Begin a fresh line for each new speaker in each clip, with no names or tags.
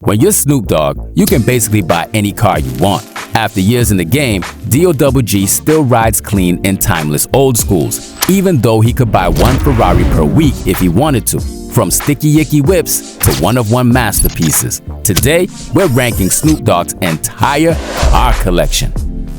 When you're Snoop Dogg, you can basically buy any car you want. After years in the game, D.O.G.G still rides clean in timeless old schools, even though he could buy one Ferrari per week if he wanted to. From sticky icky whips to one-of-one masterpieces. Today, we're ranking Snoop Dogg's entire car collection.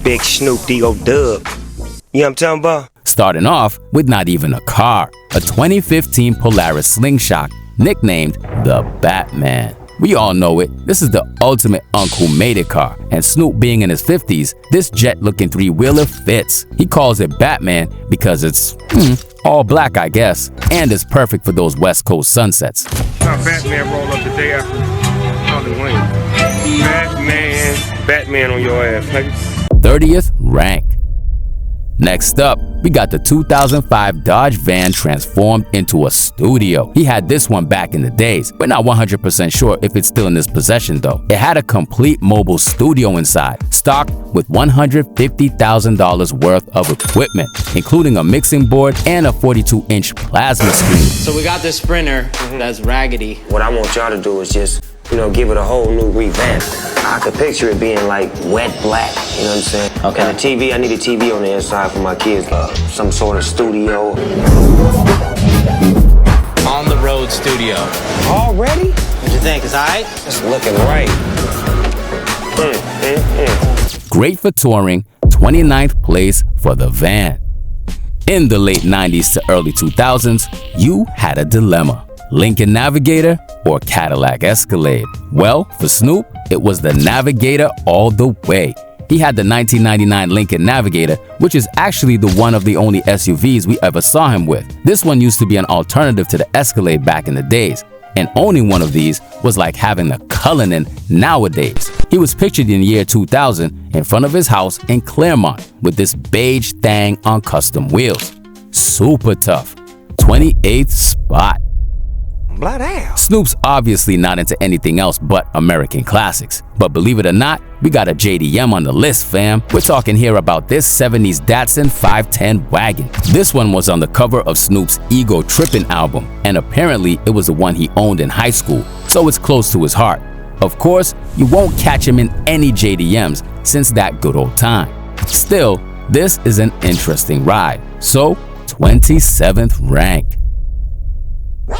Big Snoop D.O.G.G. You know what I'm talking about?
Starting off with not even a car, a 2015 Polaris Slingshot, nicknamed the Batman. We all know it, this is the ultimate unk who made it car, and Snoop being in his 50s, this jet-looking three-wheeler fits. He calls it Batman because it's, all black I guess, and it's perfect for those West Coast sunsets.
Batman roll up the day after Halloween. Batman on your ass, nigga.
30th rank. Next up, we got the 2005 Dodge van transformed into a studio. He had this one back in the days. We're not 100% sure if it's still in his possession though. It had a complete mobile studio inside, stocked with $150,000 worth of equipment, including a mixing board and a 42-inch plasma screen.
So we got this Sprinter that's raggedy.
What I want y'all to do is just, give it a whole new revamp. I could picture it being like wet black, you know what I'm saying?
Okay.
And the TV, I need a TV on the inside for my kids, some sort of studio.
On the road studio.
Already?
What you think, is alright?
It's looking right.
Great for touring, 29th place for the van. In the late 90s to early 2000s, you had a dilemma. Lincoln Navigator or Cadillac Escalade? Well, for Snoop, it was the Navigator all the way. He had the 1999 Lincoln Navigator, which is actually the one of the only SUVs we ever saw him with. This one used to be an alternative to the Escalade back in the days, and owning one of these was like having a Cullinan nowadays. He was pictured in the year 2000 in front of his house in Claremont with this beige thing on custom wheels. Super tough. 28th spot. Snoop's obviously not into anything else but American classics. But believe it or not, we got a JDM on the list, fam. We're talking here about this 70s Datsun 510 wagon. This one was on the cover of Snoop's Ego Trippin' album, and apparently it was the one he owned in high school, so it's close to his heart. Of course, you won't catch him in any JDMs since that good old time. Still, this is an interesting ride, so 27th rank.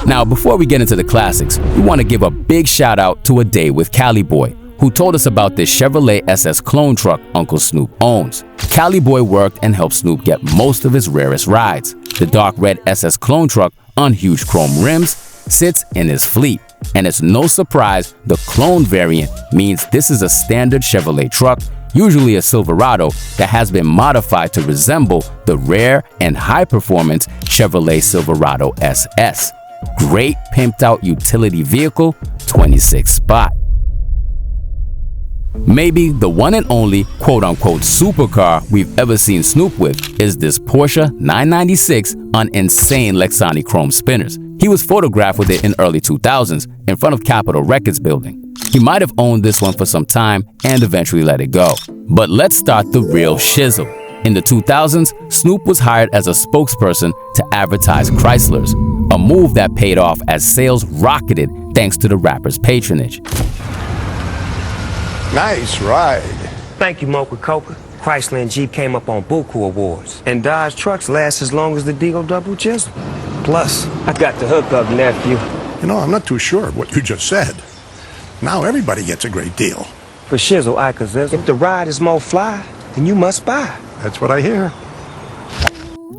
Now, before we get into the classics, we want to give a big shout out to A Day with Cali Boy, who told us about this Chevrolet SS clone truck Uncle Snoop owns. Cali Boy worked and helped Snoop get most of his rarest rides. The dark red SS clone truck on huge chrome rims sits in his fleet, and it's no surprise the clone variant means this is a standard Chevrolet truck, usually a Silverado, that has been modified to resemble the rare and high-performance Chevrolet Silverado SS. Great pimped out utility vehicle, 26th spot. Maybe the one and only quote-unquote supercar we've ever seen Snoop with is this Porsche 996 on insane Lexani chrome spinners. He was photographed with it in early 2000s in front of Capitol Records building. He might have owned this one for some time and eventually let it go. But let's start the real shizzle. In the 2000s, Snoop was hired as a spokesperson to advertise Chryslers, a move that paid off as sales rocketed thanks to the rapper's patronage.
Nice ride.
Thank you, Mocha Copa. Chrysler and Jeep came up on Buku Awards, and Dodge trucks last as long as the D.O.G.G. Plus, I got the hookup, nephew.
I'm not too sure of what you just said. Now everybody gets a great deal.
For shizzle, Ikazizzle, if the ride is more fly, then you must buy.
That's what I hear.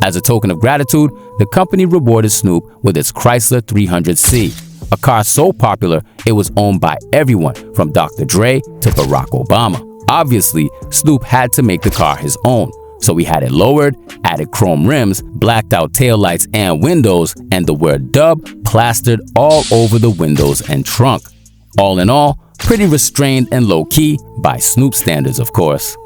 As a token of gratitude, the company rewarded Snoop with its Chrysler 300C, a car so popular it was owned by everyone from Dr. Dre to Barack Obama. Obviously, Snoop had to make the car his own, so he had it lowered, added chrome rims, blacked out taillights and windows, and the word dub plastered all over the windows and trunk. All in all, pretty restrained and low-key, by Snoop standards, of course.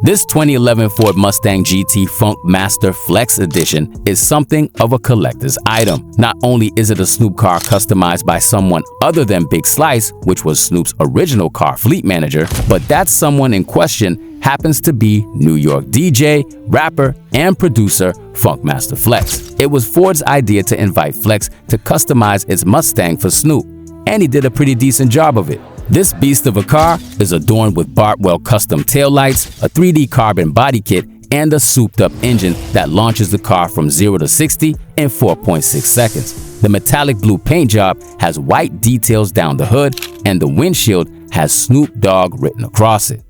This 2011 Ford Mustang GT Funk Master Flex Edition is something of a collector's item. Not only is it a Snoop car customized by someone other than Big Slice, which was Snoop's original car fleet manager, but that someone in question happens to be New York DJ, rapper, and producer Funkmaster Flex. It was Ford's idea to invite Flex to customize its Mustang for Snoop, and he did a pretty decent job of it. This beast of a car is adorned with Bartwell custom taillights, a 3D carbon body kit, and a souped-up engine that launches the car from 0 to 60 in 4.6 seconds. The metallic blue paint job has white details down the hood, and the windshield has Snoop Dogg written across it.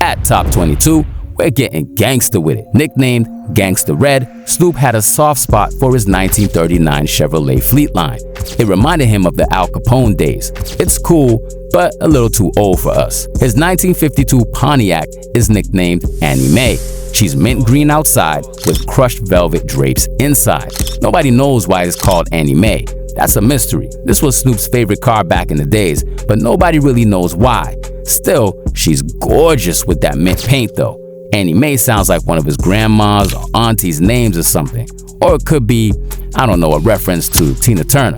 At top 22, we're getting gangsta with it. Nicknamed Gangsta Red, Snoop had a soft spot for his 1939 Chevrolet Fleetline. It reminded him of the Al Capone days. It's cool, but a little too old for us. His 1952 Pontiac is nicknamed Annie Mae. She's mint green outside with crushed velvet drapes inside. Nobody knows why it's called Annie Mae. That's a mystery. This was Snoop's favorite car back in the days, but nobody really knows why. Still, she's gorgeous with that mint paint though. Annie Mae sounds like one of his grandma's or auntie's names or something. Or it could be, I don't know, a reference to Tina Turner.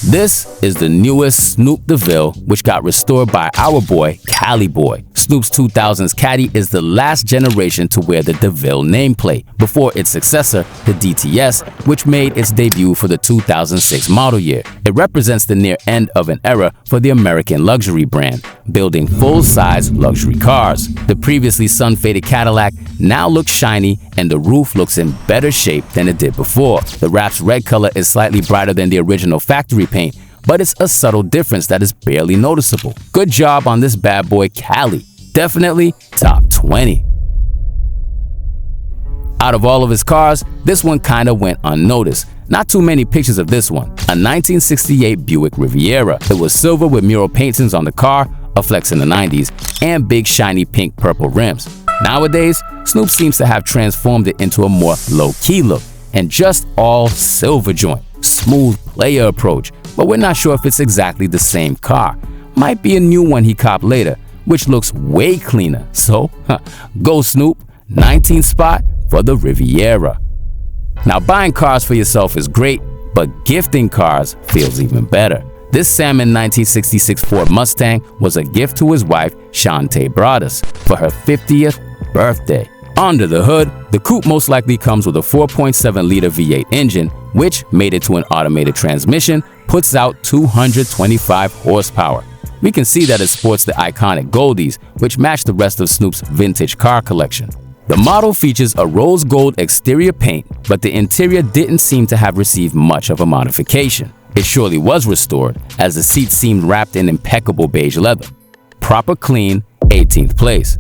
This is the newest Snoop DeVille, which got restored by our boy, Cali Boy. Snoop's 2000s Caddy is the last generation to wear the DeVille nameplate, before its successor, the DTS, which made its debut for the 2006 model year. It represents the near end of an era for the American luxury brand, building full-size luxury cars. The previously sun-faded Cadillac now looks shiny, and the roof looks in better shape than it did before. The wrap's red color is slightly brighter than the original factory paint, but it's a subtle difference that is barely noticeable. Good job on this bad boy Cali. Definitely top 20. Out of all of his cars, this one kinda went unnoticed. Not too many pictures of this one. A 1968 Buick Riviera. It was silver with mural paintings on the car, a flex in the 90s, and big shiny pink purple rims. Nowadays, Snoop seems to have transformed it into a more low-key look and just all silver joint. Smooth player approach, but we're not sure if it's exactly the same car. Might be a new one he copped later, which looks way cleaner. So, go Snoop, 19th spot for the Riviera. Now, buying cars for yourself is great, but gifting cars feels even better. This salmon 1966 Ford Mustang was a gift to his wife, Shantae Broaddus, for her 50th birthday. Under the hood, the coupe most likely comes with a 4.7-liter V8 engine, which, mated to an automated transmission, puts out 225 horsepower. We can see that it sports the iconic Goldies, which match the rest of Snoop's vintage car collection. The model features a rose gold exterior paint, but the interior didn't seem to have received much of a modification. It surely was restored, as the seats seemed wrapped in impeccable beige leather. Proper clean, 18th place.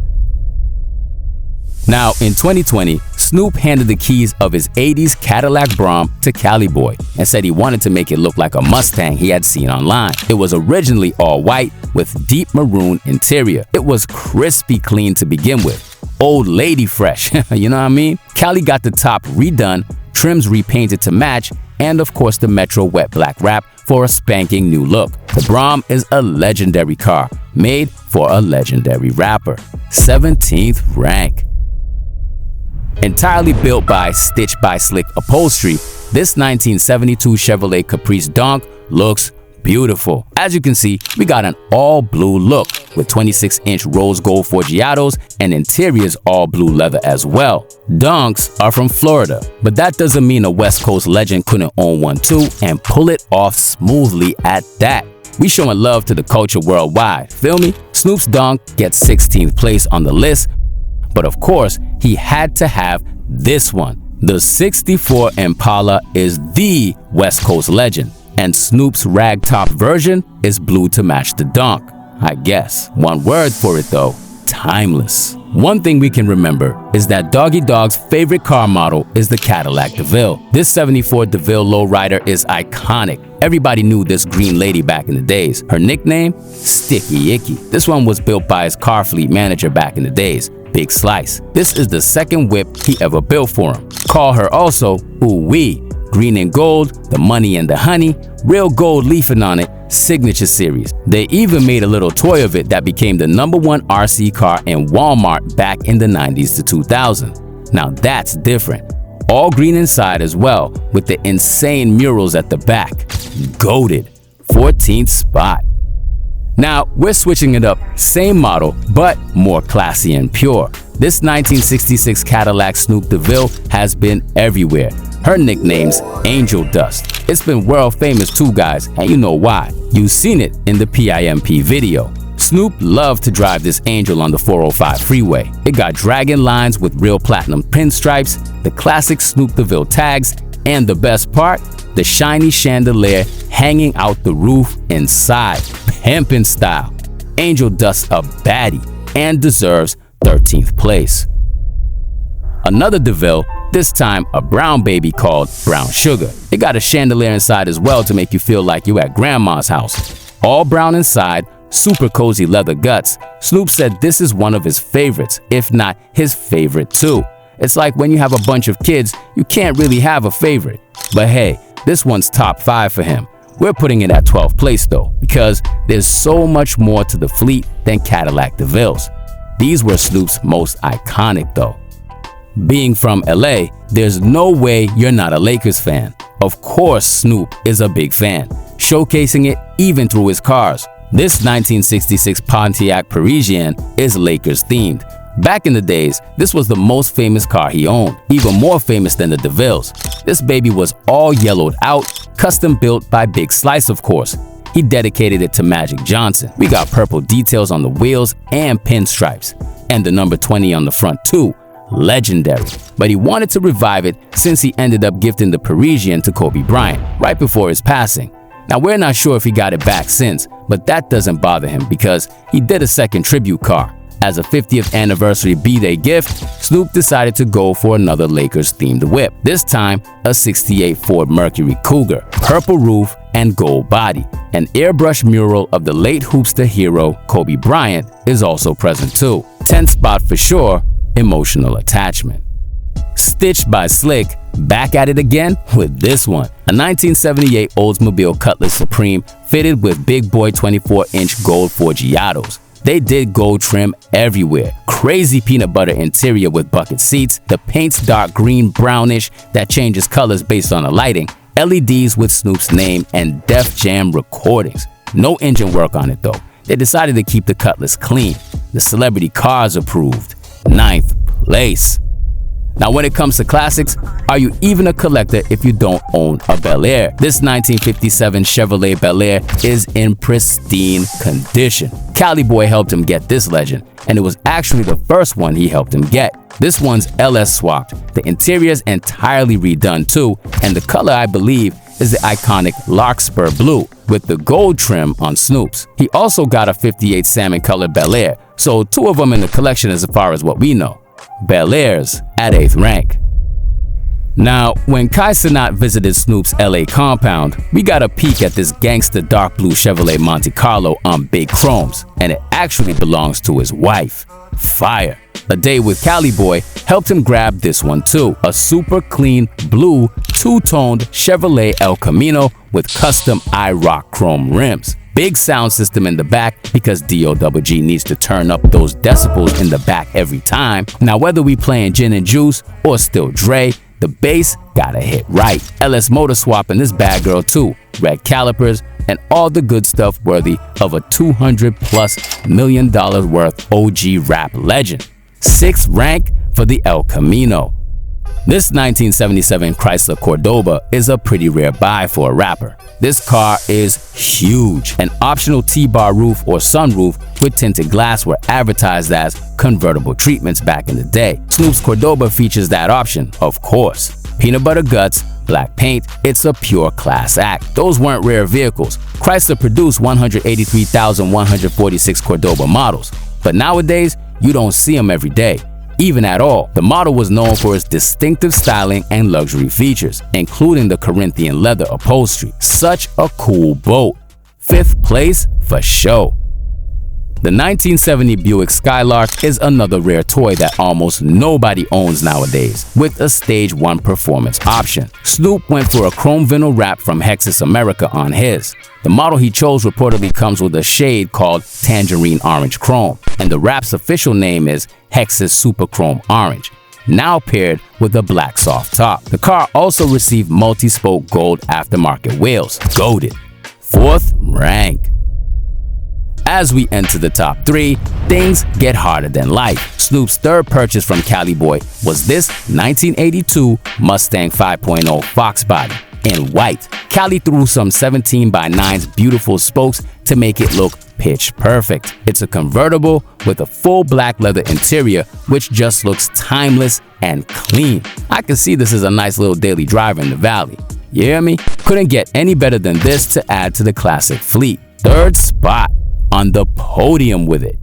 Now, in 2020, Snoop handed the keys of his 80s Cadillac Brougham to Cali Boy and said he wanted to make it look like a Mustang he had seen online. It was originally all white with deep maroon interior. It was crispy clean to begin with. Old lady fresh, you know what I mean? Cali got the top redone, trims repainted to match, and of course the Metro wet black wrap for a spanking new look. The Brougham is a legendary car, made for a legendary rapper. 17th rank. Entirely built by Stitch by Slick Upholstery, this 1972 Chevrolet Caprice Donk looks beautiful. As you can see, we got an all blue look with 26-inch rose gold Forgiatos and interiors all blue leather as well. Donks are from Florida, but that doesn't mean a West Coast legend couldn't own one too and pull it off smoothly at that. We showing love to the culture worldwide, feel me? Snoop's Donk gets 16th place on the list, but of course, he had to have this one. The 64 Impala is the West Coast legend, and Snoop's ragtop version is blue to match the Donk, I guess. One word for it though, timeless. One thing we can remember is that Doggy Dogg's favorite car model is the Cadillac DeVille. This 74 DeVille lowrider is iconic. Everybody knew this green lady back in the days. Her nickname? Sticky Icky. This one was built by his car fleet manager back in the days, Big Slice. This is the second whip he ever built for him. Call her also Ooh-Wee. Green and gold, the money and the honey, real gold leafing on it, signature series. They even made a little toy of it that became the #1 RC car in Walmart back in the 90s to 2000. Now that's different. All green inside as well, with the insane murals at the back. Goated. 14th spot. Now, we're switching it up, same model, but more classy and pure. This 1966 Cadillac Snoop DeVille has been everywhere. Her nickname's Angel Dust. It's been world famous too, guys, and you know why. You've seen it in the PIMP video. Snoop loved to drive this Angel on the 405 freeway. It got dragon lines with real platinum pinstripes, the classic Snoop DeVille tags, and the best part, the shiny chandelier hanging out the roof inside, pimpin' style. Angel dusts a baddie and deserves 13th place. Another DeVille, this time a brown baby called Brown Sugar. It got a chandelier inside as well to make you feel like you at grandma's house. All brown inside, super cozy leather guts. Snoop said this is one of his favorites, if not his favorite too. It's like when you have a bunch of kids, you can't really have a favorite. But hey, this one's top 5 for him. We're putting it at 12th place though, because there's so much more to the fleet than Cadillac DeVilles. These were Snoop's most iconic though. Being from LA, there's no way you're not a Lakers fan. Of course Snoop is a big fan, showcasing it even through his cars. This 1966 Pontiac Parisienne is Lakers themed. Back in the days, this was the most famous car he owned, even more famous than the DeVilles. This baby was all yellowed out, custom built by Big Slice of course. He dedicated it to Magic Johnson. We got purple details on the wheels and pinstripes, and the number 20 on the front too. Legendary. But he wanted to revive it since he ended up gifting the Parisienne to Kobe Bryant right before his passing. Now we're not sure if he got it back since, but that doesn't bother him because he did a second tribute car. As a 50th anniversary B-Day gift, Snoop decided to go for another Lakers-themed whip. This time, a 68 Ford Mercury Cougar, purple roof and gold body. An airbrush mural of the late hoopster hero Kobe Bryant is also present too. 10th spot for sure, emotional attachment. Stitched by Slick, back at it again with this one. A 1978 Oldsmobile Cutlass Supreme fitted with big boy 24-inch gold Forgiatos. They did gold trim everywhere. Crazy peanut butter interior with bucket seats. The paint's dark green brownish that changes colors based on the lighting. LEDs with Snoop's name and Def Jam recordings. No engine work on it though. They decided to keep the Cutlass clean. The celebrity cars approved. 9th place. Now when it comes to classics, are you even a collector if you don't own a Bel Air? This 1957 Chevrolet Bel Air is in pristine condition. Cali Boy helped him get this legend, and it was actually the first one he helped him get. This one's LS swapped. The interior's entirely redone too, and the color I believe is the iconic Larkspur Blue with the gold trim on Snoop's. He also got a 58 salmon colored Bel Air, so 2 of them in the collection as far as what we know. Bel Airs at 8th rank. Now, when Kai Cenat visited Snoop's LA compound, we got a peek at this gangster dark blue Chevrolet Monte Carlo on big chromes, and it actually belongs to his wife. Fire. A day with Cali Boy helped him grab this one too, a super clean blue two-toned Chevrolet El Camino with custom IROC chrome rims. Big sound system in the back because D.O.G.G needs to turn up those decibels in the back every time. Now whether we playing Gin and Juice or still Dre, the bass gotta hit right. LS motor swap in this bad girl too. Red calipers and all the good stuff worthy of a $200+ million worth OG rap legend. 6th rank for the El Camino. This 1977 Chrysler Cordoba is a pretty rare buy for a rapper. This car is huge. An optional T-bar roof or sunroof with tinted glass were advertised as convertible treatments back in the day. Snoop's Cordoba features that option, of course. Peanut butter guts, black paint, it's a pure class act. Those weren't rare vehicles. Chrysler produced 183,146 Cordoba models, but nowadays you don't see them every day. Even at all. The model was known for its distinctive styling and luxury features, including the Corinthian leather upholstery. Such a cool boat. 5th place for show. The 1970 Buick Skylark is another rare toy that almost nobody owns nowadays, with a Stage 1 performance option. Snoop went for a chrome vinyl wrap from Hexus America on his. The model he chose reportedly comes with a shade called Tangerine Orange Chrome, and the wrap's official name is Hexus Super Chrome Orange, now paired with a black soft top. The car also received multi-spoke gold aftermarket wheels. Goated. 4th rank. As we enter the top 3, things get harder than life. Snoop's 3rd purchase from Cali Boy was this 1982 Mustang 5.0 Fox body. in white. Cali threw some 17x9's beautiful spokes to make it look pitch perfect. It's a convertible with a full black leather interior, which just looks timeless and clean. I can see this is a nice little daily driver in the valley. You hear me? Couldn't get any better than this to add to the classic fleet. Third spot on the podium with it.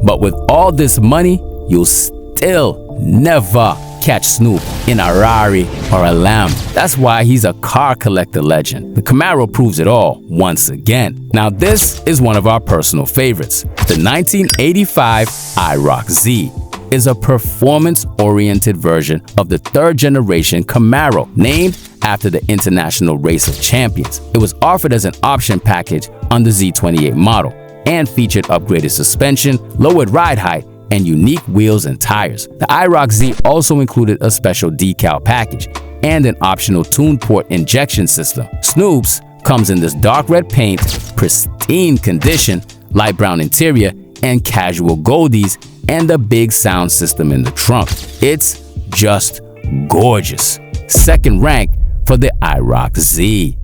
But with all this money, you'll still never catch Snoop in a Ferrari or a Lamb. That's why he's a car collector legend. The Camaro proves it all once again. Now this is one of our personal favorites. The 1985 IROC-Z is a performance-oriented version of the third-generation Camaro, named after the International Race of Champions. It was offered as an option package on the Z28 model and featured upgraded suspension, lowered ride height, and unique wheels and tires. The IROC-Z also included a special decal package and an optional tune port injection system. Snoop's comes in this dark red paint, pristine condition, light brown interior, and casual goldies, and a big sound system in the trunk. It's just gorgeous. Second rank for the IROC-Z.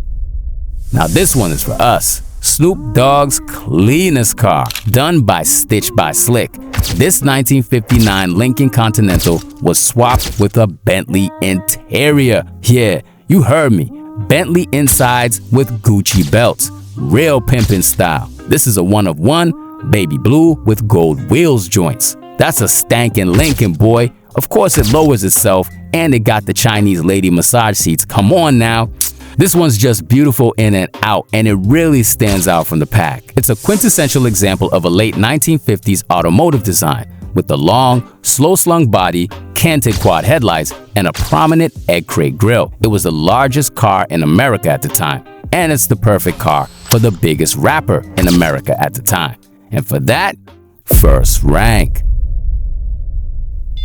Now this one is for us. Snoop Dogg's cleanest car, done by Stitch by Slick. This 1959 Lincoln Continental was swapped with a Bentley interior. Yeah, you heard me. Bentley insides with Gucci belts. Real pimpin' style. This is a one-of-one, baby blue with gold wheels joints. That's a stankin' Lincoln, boy. Of course it lowers itself, and it got the Chinese lady massage seats. Come on now. This one's just beautiful in and out, and it really stands out from the pack. It's a quintessential example of a late 1950s automotive design, with the long, slow-slung body, canted quad headlights, and a prominent egg crate grille. It was the largest car in America at the time, and it's the perfect car for the biggest rapper in America at the time. And for that, first rank.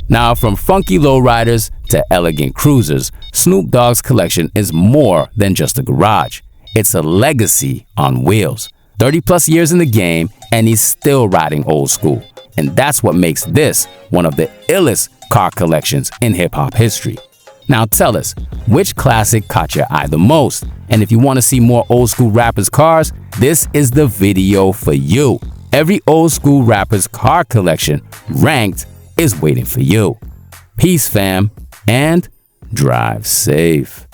Now, from funky lowriders to elegant cruisers, Snoop Dogg's collection is more than just a garage. It's a legacy on wheels. 30+ years in the game, and he's still riding old school. And that's what makes this one of the illest car collections in hip-hop history. Now tell us, which classic caught your eye the most? And if you want to see more old school rappers' cars, this is the video for you. Every old school rapper's car collection ranked is waiting for you. Peace, fam, and drive safe.